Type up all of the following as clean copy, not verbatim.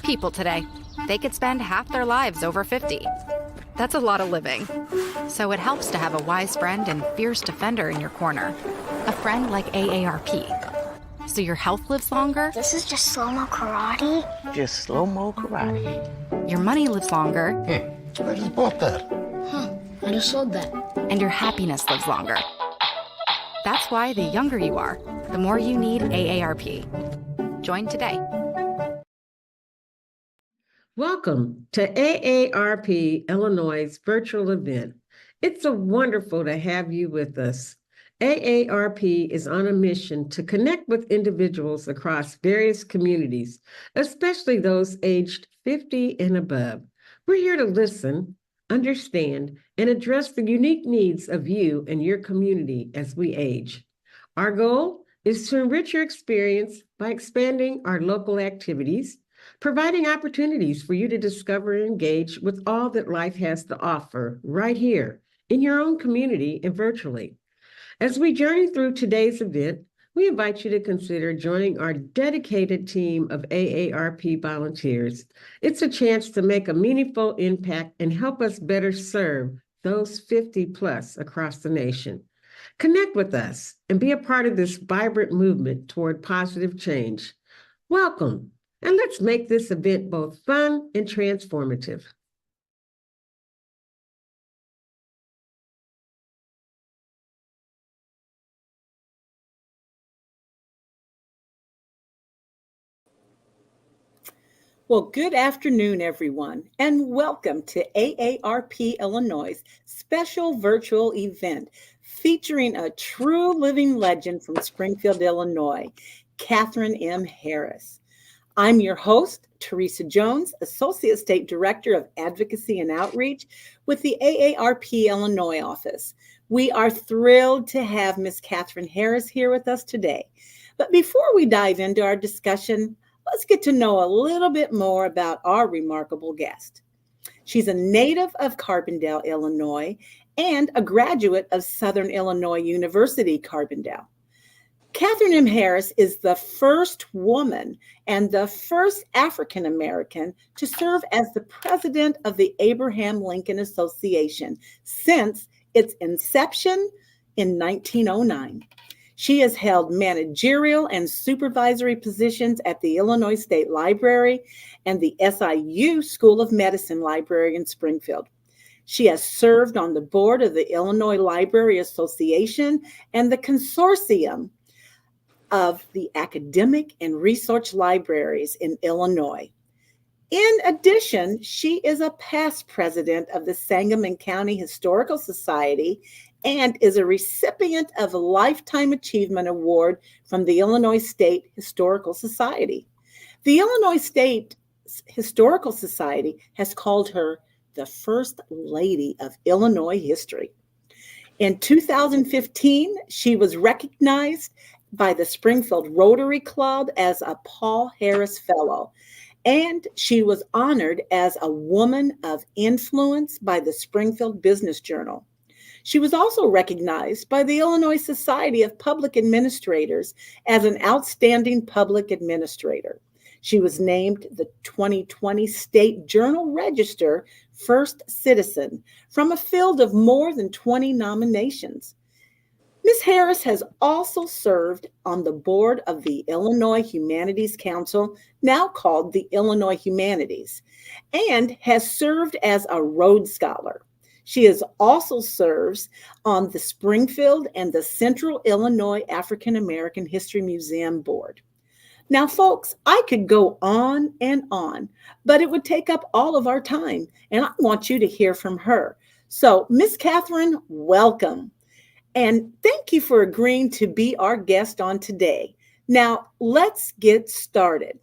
people today. They could spend half their lives over 50. That's a lot of living. So it helps to have a wise friend and fierce defender in your corner. A friend like AARP. So your health lives longer. This is just slow-mo karate? Just slow-mo karate. Your money lives longer. I just bought that. I just sold that. And your happiness lives longer. That's why the younger you are, the more you need AARP. Join today. Welcome to AARP Illinois' virtual event. It's so wonderful to have you with us. AARP is on a mission to connect with individuals across various communities, especially those aged 50 and above. We're here to listen, understand, and address the unique needs of you and your community as we age. Our goal is to enrich your experience by expanding our local activities, providing opportunities for you to discover and engage with all that life has to offer right here in your own community and virtually. As we journey through today's event, we invite you to consider joining our dedicated team of AARP volunteers. It's a chance to make a meaningful impact and help us better serve those 50 plus across the nation. Connect with us and be a part of this vibrant movement toward positive change. Welcome, and let's make this event both fun and transformative. Well, good afternoon, everyone, and welcome to AARP Illinois' special virtual event featuring a true living legend from Springfield, Illinois, Kathryn M. Harris. I'm your host, Teresa Jones, Associate State Director of Advocacy and Outreach with the AARP Illinois office. We are thrilled to have Ms. Kathryn Harris here with us today. But before we dive into our discussion, let's get to know a little bit more about our remarkable guest. She's a native of Carbondale, Illinois, and a graduate of Southern Illinois University, Carbondale. Kathryn M. Harris is the first woman and the first African American to serve as the president of the Abraham Lincoln Association since its inception in 1909. She has held managerial and supervisory positions at the Illinois State Library and the SIU School of Medicine Library in Springfield. She has served on the board of the Illinois Library Association and the consortium of the academic and research libraries in Illinois. In addition, she is a past president of the Sangamon County Historical Society and is a recipient of a Lifetime Achievement Award from the Illinois State Historical Society. The Illinois State Historical Society has called her the First Lady of Illinois History. In 2015, she was recognized by the Springfield Rotary Club as a Paul Harris Fellow, and she was honored as a Woman of Influence by the Springfield Business Journal. She was also recognized by the Illinois Society of Public Administrators as an outstanding public administrator. She was named the 2020 State Journal Register First Citizen from a field of more than 20 nominations. Ms. Harris has also served on the board of the Illinois Humanities Council, now called the Illinois Humanities, and has served as a Rhodes Scholar. She also serves on the Springfield and the Central Illinois African American History Museum Board. Now, folks, I could go on and on, but it would take up all of our time, and I want you to hear from her. So, Ms. Kathryn, welcome. And thank you for agreeing to be our guest on today. Now, let's get started.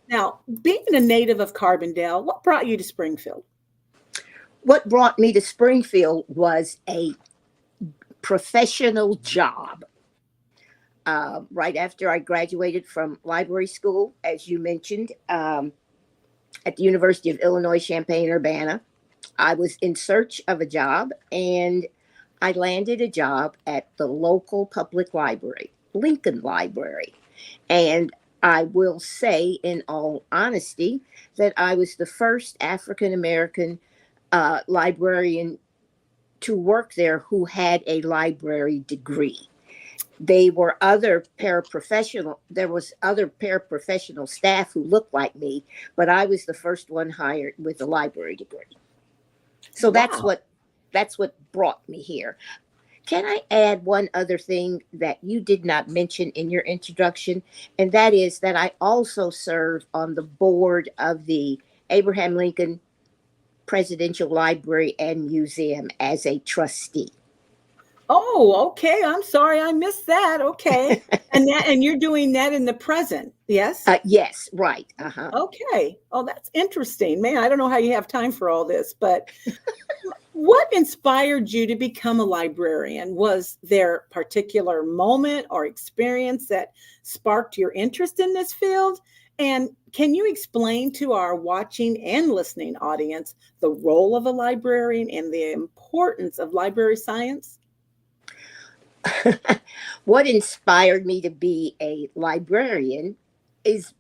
Now, being a native of Carbondale, what brought you to Springfield? What brought me to Springfield was a professional job. Right after I graduated from library school, as you mentioned, at the University of Illinois Champaign-Urbana, I was in search of a job, and I landed a job at the local public library, Lincoln Library. And I will say, in all honesty, that I was the first African American librarian to work there who had a library degree. They were other paraprofessional. There was other paraprofessional staff who looked like me, but I was the first one hired with a library degree. So Wow. that's what brought me here. Can I add one other thing that you did not mention in your introduction? And that is that I also serve on the board of the Abraham Lincoln Presidential Library and Museum as a trustee. Oh, okay. I'm sorry I missed that. Okay. And you're doing that in the present. Yes? Yes, right. Uh-huh. Okay. Oh, that's interesting. Man, I don't know how you have time for all this, but what inspired you to become a librarian? Was there a particular moment or experience that sparked your interest in this field? And can you explain to our watching and listening audience the role of a librarian and the importance of library science? What inspired me to be a librarian is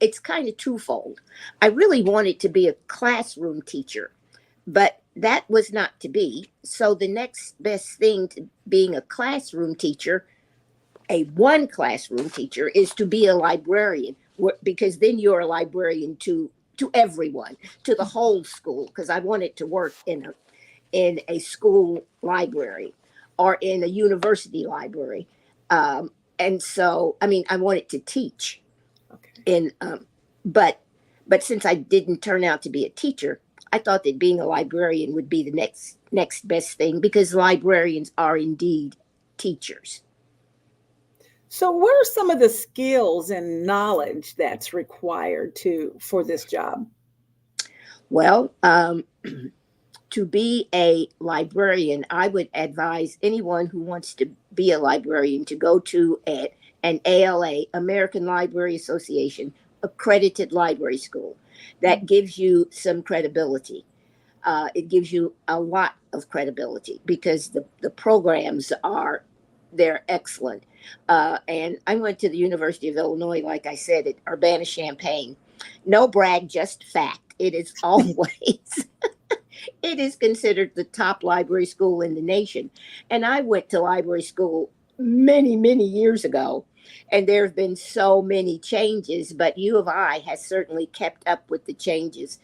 it's kind of twofold. I really wanted to be a classroom teacher, but that was not to be. So the next best thing to being a classroom teacher, a one classroom teacher, is to be a librarian, because then you're a librarian to everyone, to the whole school. Because I wanted to work in a school library or in a university library. And so, I mean, I wanted to teach. Okay. But since I didn't turn out to be a teacher, I thought that being a librarian would be the next best thing, because librarians are indeed teachers. So what are some of the skills and knowledge that's required for this job? Well, to be a librarian, I would advise anyone who wants to be a librarian to go to an ALA, American Library Association, accredited library school. That gives you some credibility. It gives you a lot of credibility because the programs they're excellent. And I went to the University of Illinois, like I said, at Urbana-Champaign. No brag, just fact. It is always it is considered the top library school in the nation. And I went to library school many, many years ago, and there have been so many changes, but U of I has certainly kept up with the changes,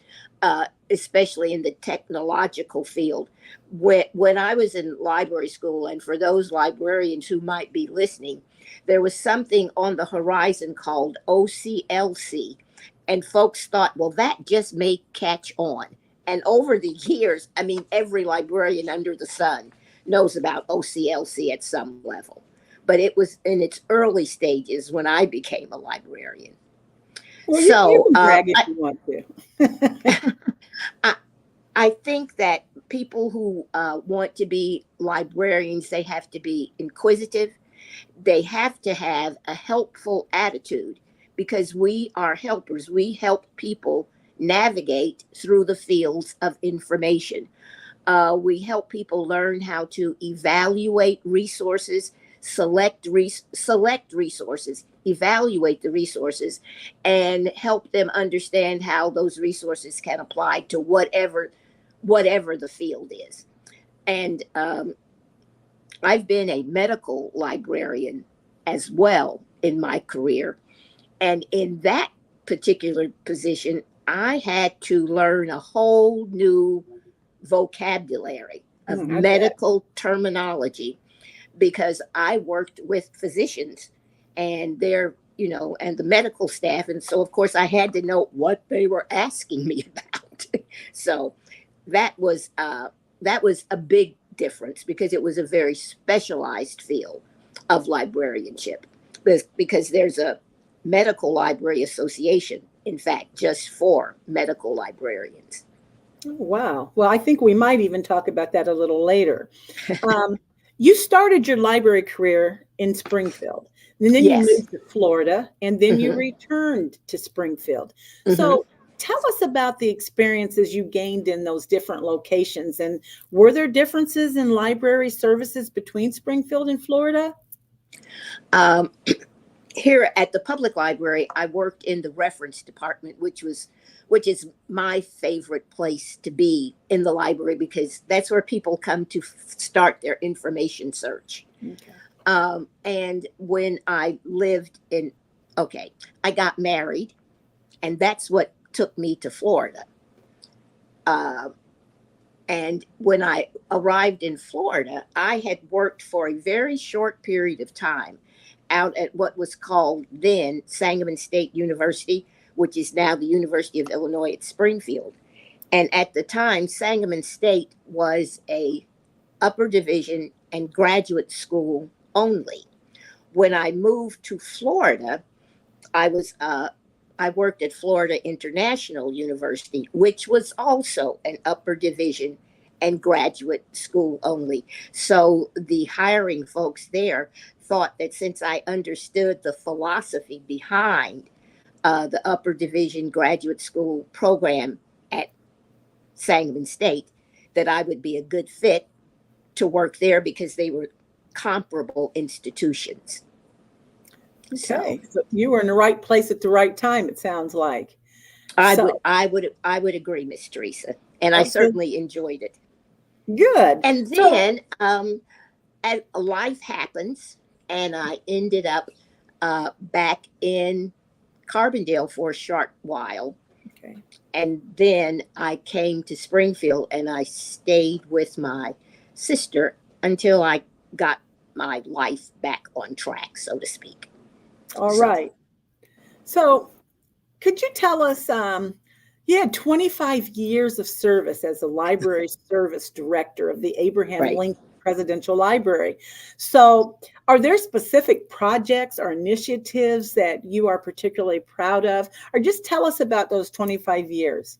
especially in the technological field. When I was in library school, and for those librarians who might be listening, there was something on the horizon called OCLC. And folks thought, well, that just may catch on. And over the years, I mean, every librarian under the sun knows about OCLC at some level. But it was in its early stages when I became a librarian. Well, So you can brag if you want to. I think that people who want to be librarians, they have to be inquisitive. They have to have a helpful attitude, because we are helpers. We help people navigate through the fields of information. We help people learn how to evaluate resources, select resources, evaluate the resources, and help them understand how those resources can apply to whatever the field is. And I've been a medical librarian as well in my career. And in that particular position, I had to learn a whole new vocabulary of medical terminology, because I worked with physicians and and the medical staff. And so, of course, I had to know what they were asking me about. So that was a big difference, because it was a very specialized field of librarianship, because there's a medical library association, in fact, just for medical librarians. Oh, wow. Well, I think we might even talk about that a little later. You started your library career in Springfield, and then you Yes. moved to Florida, and then you returned to Springfield. So tell us about the experiences you gained in those different locations. And were there differences in library services between Springfield and Florida? here at the public library, I worked in the reference department, which is my favorite place to be in the library because that's where people come to start their information search. Okay. And when I lived in, okay, I got married, and that's what took me to Florida. And when I arrived in Florida, I had worked for a very short period of time out at what was called then Sangamon State University, which is now the University of Illinois at Springfield. And at the time, Sangamon State was a upper division and graduate school only. When I moved to Florida, I worked at Florida International University, which was also an upper division and graduate school only. So the hiring folks there thought that since I understood the philosophy behind the upper division graduate school program at Sangamon State, that I would be a good fit to work there because they were comparable institutions. Okay. So you were in the right place at the right time, it sounds like. I would agree, Miss Teresa, and I certainly enjoyed it. Good. And then as life happens, and I ended up back in Carbondale for a short while. Okay. And then I came to Springfield, and I stayed with my sister until I got my life back on track, so to speak. All right. So could you tell us, you had 25 years of service as a library service director of the Abraham Lincoln Presidential Library. So are there specific projects or initiatives that you are particularly proud of? Or just tell us about those 25 years.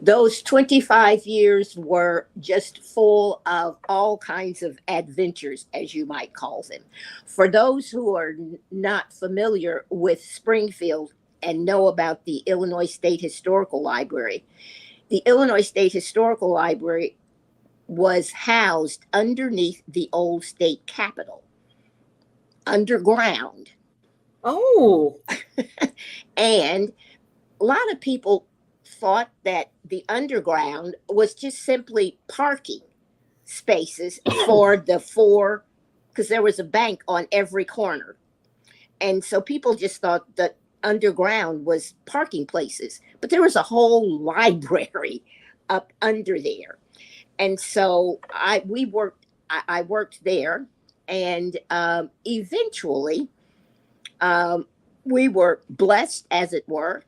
Those 25 years were just full of all kinds of adventures, as you might call them. For those who are not familiar with Springfield and know about the Illinois State Historical Library, the Illinois State Historical Library was housed underneath the old state capitol, underground. Oh. And a lot of people thought that the underground was just simply parking spaces for because there was a bank on every corner. And so people just thought that underground was parking places, but there was a whole library up under there. And so I worked there, and eventually we were blessed, as it were.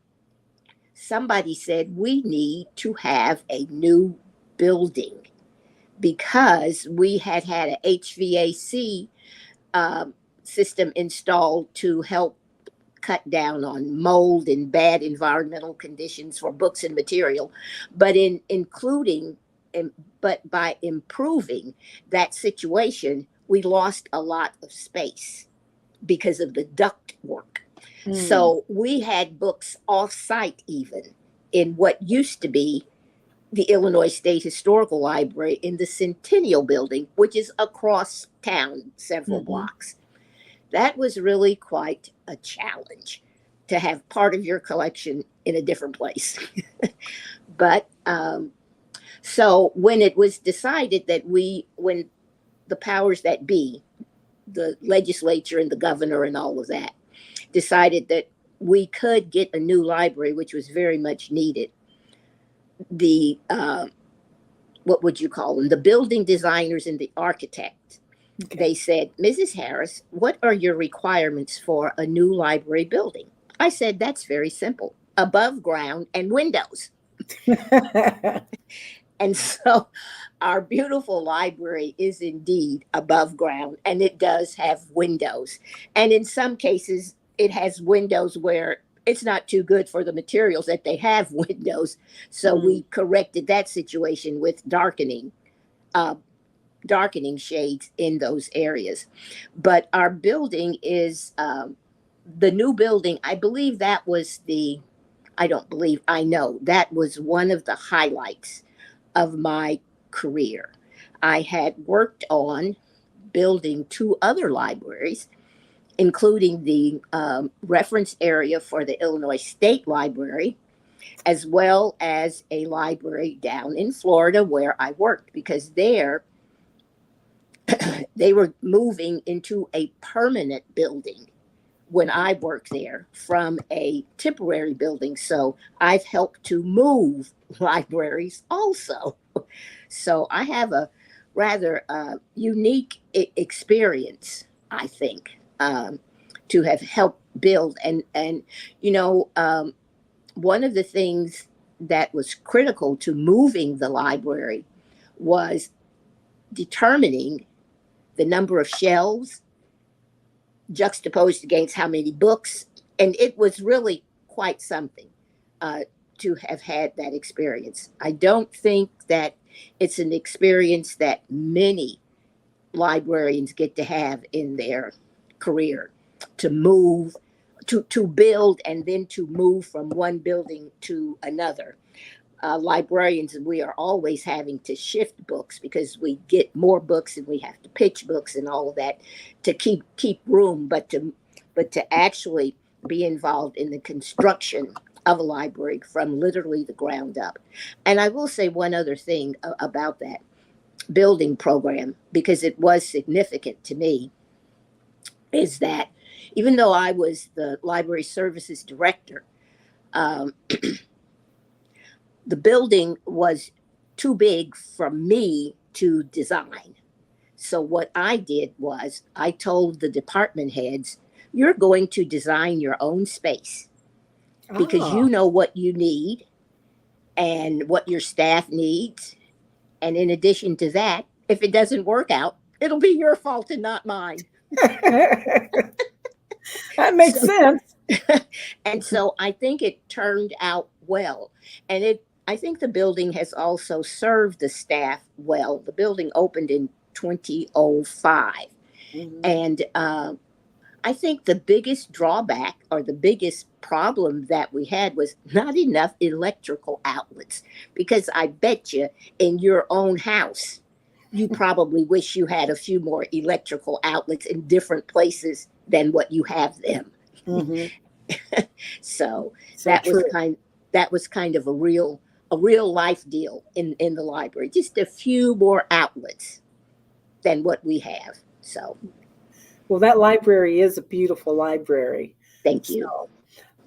Somebody said we need to have a new building because we had an HVAC system installed to help cut down on mold and bad environmental conditions for books and material. But by improving that situation, we lost a lot of space because of the duct work. So we had books off-site even in what used to be the Illinois State Historical Library in the Centennial Building, which is across town several blocks. That was really quite a challenge to have part of your collection in a different place. But so when it was decided that when the powers that be, the legislature and the governor and all of that, decided that we could get a new library, which was very much needed. The, what would you call them? The building designers and the architect, they said, Mrs. Harris, what are your requirements for a new library building? I said, that's very simple, above ground and windows. And so our beautiful library is indeed above ground, and it does have windows. And in some cases, it has windows where it's not too good for the materials that they have windows. So we corrected that situation with darkening shades in those areas. But our building is the new building. I believe that was I know that was one of the highlights of my career. I had worked on building two other libraries including the reference area for the Illinois State Library, as well as a library down in Florida where I worked, because there they were moving into a permanent building when I worked there from a temporary building. So I've helped to move libraries also. So I have a rather unique experience, I think, to have helped build. And one of the things that was critical to moving the library was determining the number of shelves juxtaposed against how many books. And it was really quite something to have had that experience. I don't think that it's an experience that many librarians get to have in their career, to move, to build and then to move from one building to another. Librarians, we are always having to shift books because we get more books and we have to pitch books and all of that to keep room, but to actually be involved in the construction of a library from literally the ground up. And I will say one other thing about that building program, because it was significant to me, is that even though I was the library services director, the building was too big for me to design. So what I did was I told the department heads, you're going to design your own space because you know what you need and what your staff needs. And in addition to that, if it doesn't work out, it'll be your fault and not mine. That makes sense. And so I think it turned out well. And I think the building has also served the staff well. The building opened in 2005. Mm-hmm. And I think the biggest drawback or the biggest problem that we had was not enough electrical outlets. Because I bet you in your own house, you probably wish you had a few more electrical outlets in different places than what you have them. Mm-hmm. So that was kind of a real life deal in the library. Just a few more outlets than what we have. So, well, that library is a beautiful library. Thank you. So,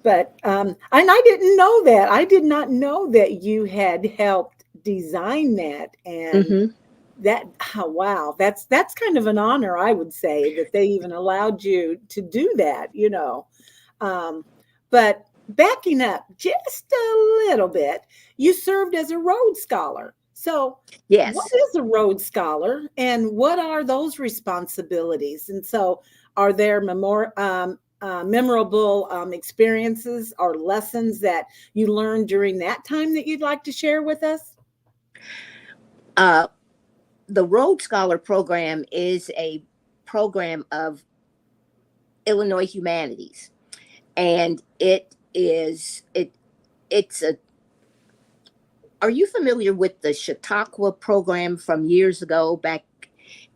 but and I didn't know that. I did not know that you had helped design that, and mm-hmm. that wow, that's kind of an honor, I would say, that they even allowed you to do that. But backing up just a little bit, you served as a Rhodes Scholar. So yes. What is a Rhodes Scholar and what are those responsibilities? And so are there memorable experiences or lessons that you learned during that time that you'd like to share with us? The Rhodes Scholar program is a program of Illinois humanities. And are you familiar with the Chautauqua program from years ago, back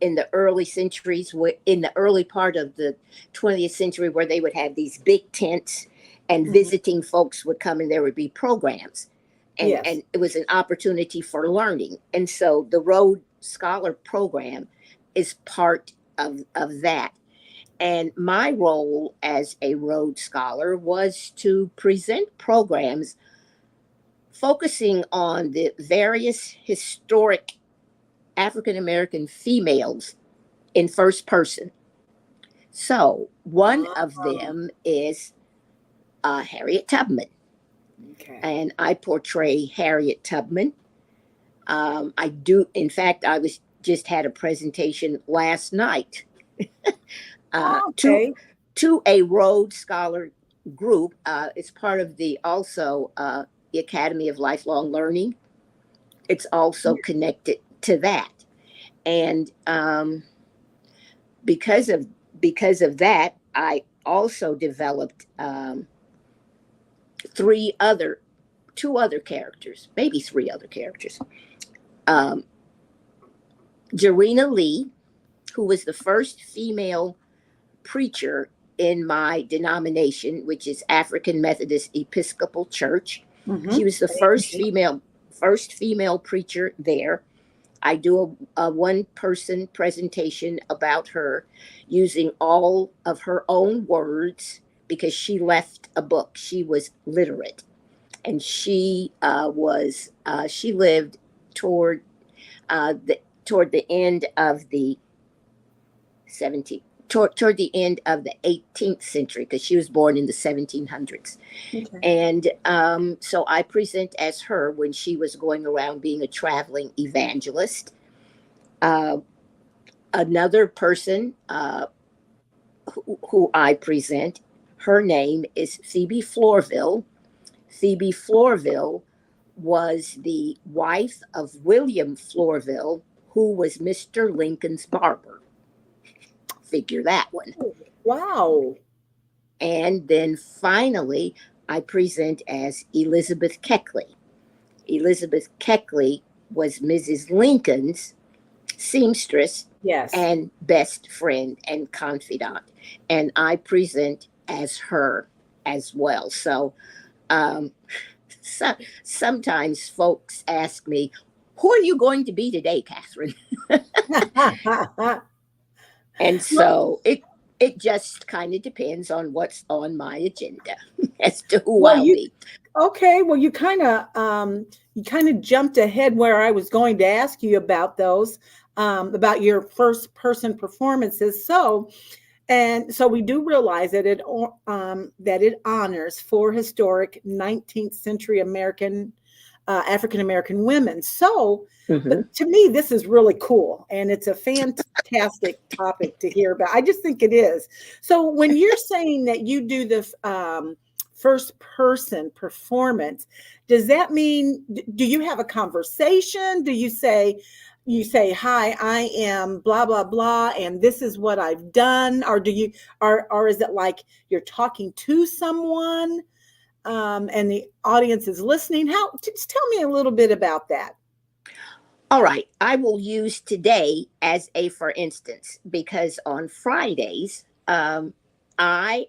in the early centuries, in the early part of the 20th century, where they would have these big tents and mm-hmm. visiting folks would come and there would be programs and, yes. and it was an opportunity for learning. And so the Rhodes Scholar program is part of that. And my role as a Rhodes Scholar was to present programs focusing on the various historic African-American females in first person. So one of them is Harriet Tubman. Okay. And I portray Harriet Tubman. In fact, I just had a presentation last night to a Rhodes Scholar group. It's part of the Academy of Lifelong Learning. It's also connected to that. And because of that, I also developed three other characters. Jarena Lee, who was the first female preacher in my denomination, which is African Methodist Episcopal Church. Mhm. She was the first female preacher there. I do a one-person presentation about her using all of her own words because she left a book. She was literate, and she lived toward toward the end of the 17th toward the end of the 18th century, because she was born in the 1700s. Okay. And so I present as her when she was going around being a traveling evangelist. Another person who I present, her name is Phoebe Florville. Phoebe Florville was the wife of William Florville, who was Mr. Lincoln's barber. Figure that one. Wow. And then finally, I present as Elizabeth Keckley. Elizabeth Keckley was Mrs. Lincoln's seamstress, Yes. and best friend and confidant. And I present as her as well. So, sometimes folks ask me, who are you going to be today, Kathryn? And so it just kind of depends on what's on my agenda as to who I'll be. Okay, well, you kind of jumped ahead where I was going to ask you about those, about your first person performances. So we do realize that it honors 4 historic 19th century African American women. So, but to me, this is really cool, and it's a fantastic topic to hear about. I just think it is. So, when you're saying that you do the first person performance, does that mean, do you have a conversation? Do you say, hi, I am blah, blah, blah, and this is what I've done? Or or is it like you're talking to someone, and the audience is listening? Just tell me a little bit about that. All right. I will use today as a for instance, because on Fridays, I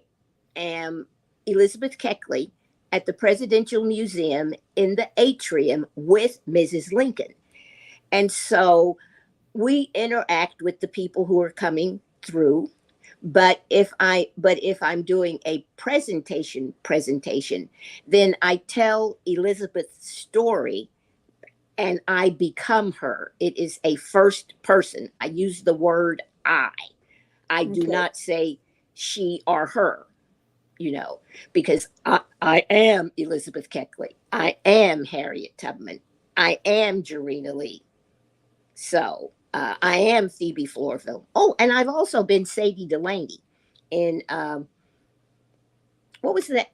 am Elizabeth Keckley at the Presidential Museum in the atrium with Mrs. Lincoln. And so we interact with the people who are coming through. But if I'm doing a presentation, then I tell Elizabeth's story and I become her. It is a first person. I use the word I. I do not say she or her, because I am Elizabeth Keckley. I am Harriet Tubman. I am Jarena Lee. So I am Phoebe Florville. Oh, and I've also been Sadie Delaney in what was the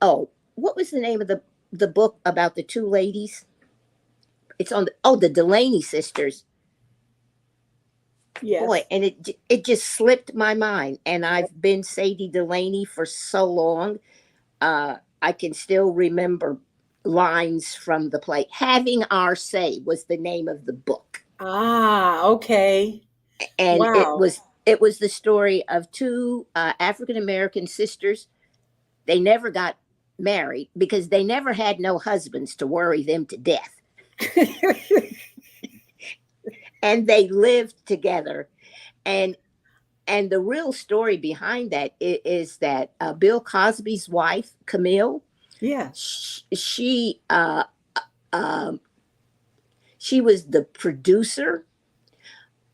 name of the book about the 2 ladies? It's on the Delaney sisters. Yes. Boy, and it just slipped my mind. And I've been Sadie Delaney for so long. I can still remember lines from the play. Having Our Say was the name of the book. Ah, okay. And wow. it was the story of 2 African American sisters. They never got married because they never had no husbands to worry them to death. And they lived together. And the real story behind that is that Bill Cosby's wife, Camille, she was the producer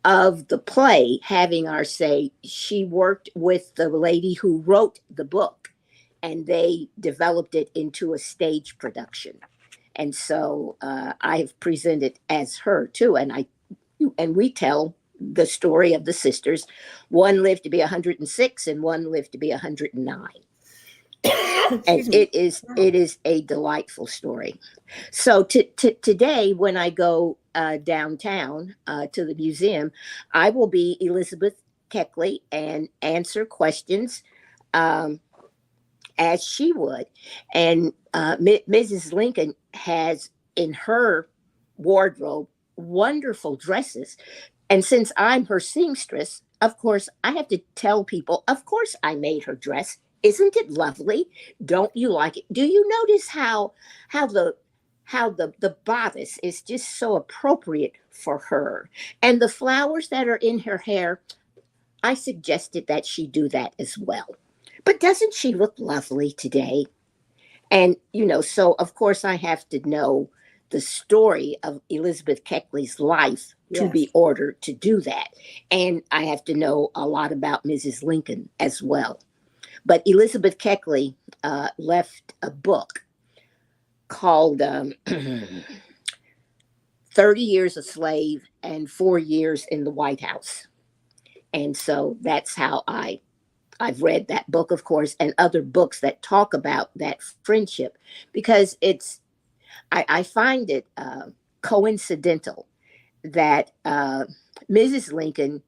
of the play Having Our Say. She worked with the lady who wrote the book, and they developed it into a stage production. And so I've presented as her too, and we tell the story of the sisters. One lived to be 106, and one lived to be 109. And it is a delightful story. So today, when I go downtown to the museum, I will be Elizabeth Keckley and answer questions as she would. And Mrs. Lincoln has in her wardrobe wonderful dresses. And since I'm her seamstress, of course, I have to tell people, of course, I made her dress. Isn't it lovely? Don't you like it? Do you notice how the bodice is just so appropriate for her, and the flowers that are in her hair? I suggested that she do that as well. But doesn't she look lovely today? And so of course I have to know the story of Elizabeth Keckley's life to be ordered to do that, and I have to know a lot about Mrs. Lincoln as well. But Elizabeth Keckley left a book called 30 Years a Slave and 4 Years in the White House. And so that's how I've read that book, of course, and other books that talk about that friendship, because I find it coincidental that Mrs. Lincoln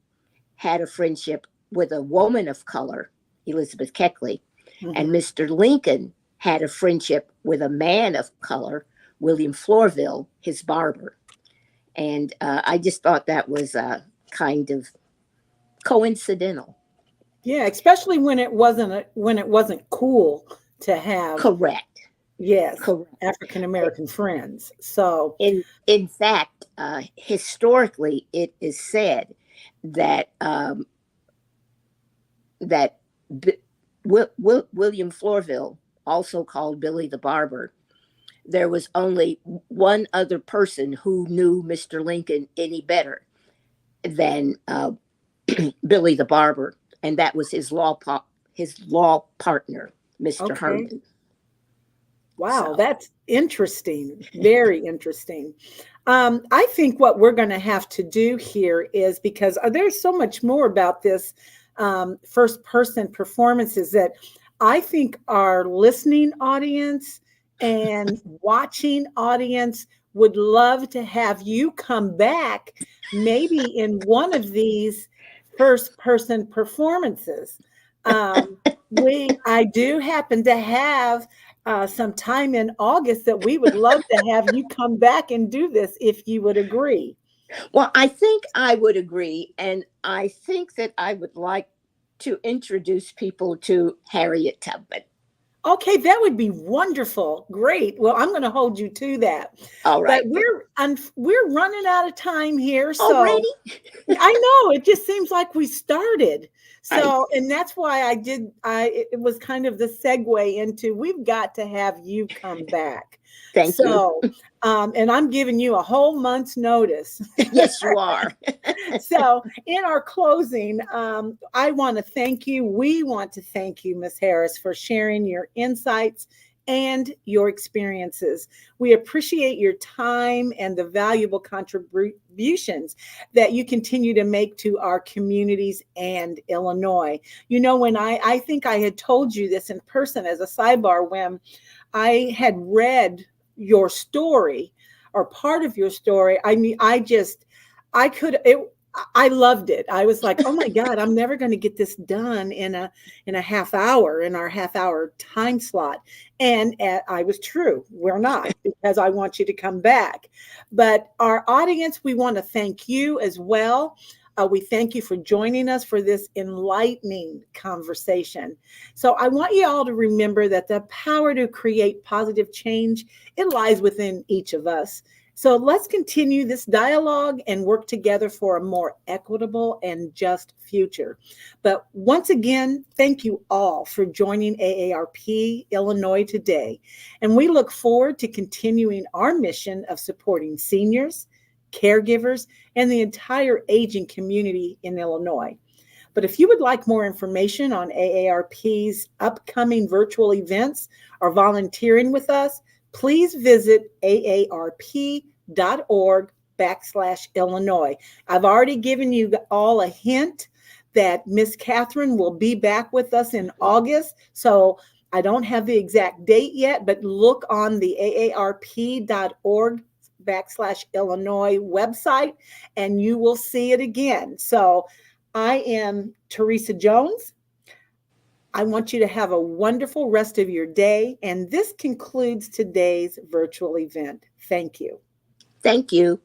had a friendship with a woman of color, Elizabeth Keckley, and Mr. Lincoln had a friendship with a man of color, William Florville, his barber. And I just thought that was kind of coincidental. Yeah, especially when it wasn't cool to have. Correct. Yes, Correct. African American friends. So in fact, historically, it is said that William Florville, also called Billy the Barber, there was only one other person who knew Mr. Lincoln any better than Billy the Barber, and that was his law partner, Mr. Herman. Wow, So. that's interesting. Very interesting. I think what we're going to have to do here is, because there's so much more about this first person performances, that I think our listening audience and watching audience would love to have you come back maybe in one of these first person performances. I do happen to have some time in August that we would love to have you come back and do this, if you would agree. Well, I think I would agree. And I think that I would like to introduce people to Harriet Tubman. Okay, that would be wonderful. Great. Well, I'm going to hold you to that. All right. But we're running out of time here. So already? I know, it just seems like we started. So, and that's why it was kind of the segue into, we've got to have you come back. Thank you. And I'm giving you a whole month's notice. Yes, you are. So in our closing, I want to thank you. We want to thank you, Ms. Harris, for sharing your insights and your experiences. We appreciate your time and the valuable contributions that you continue to make to our communities and Illinois. When I think I had told you this in person as a sidebar, when I had read your story or part of your story. I mean, I loved it. I was like, oh my God, I'm never going to get this done in a half hour, in our half hour time slot. And I was true. We're not, because I want you to come back. But our audience, we want to thank you as well. We thank you for joining us for this enlightening conversation. So I want you all to remember that the power to create positive change, it lies within each of us. So let's continue this dialogue and work together for a more equitable and just future. But once again, thank you all for joining AARP Illinois today. And we look forward to continuing our mission of supporting seniors, caregivers, and the entire aging community in Illinois. But if you would like more information on AARP's upcoming virtual events or volunteering with us, please visit aarp.org/Illinois. I've already given you all a hint that Miss Kathryn will be back with us in August. So I don't have the exact date yet, but look on the aarp.org/Illinois website and you will see it again. So I am Teresa Jones. I want you to have a wonderful rest of your day. And this concludes today's virtual event. Thank you. Thank you.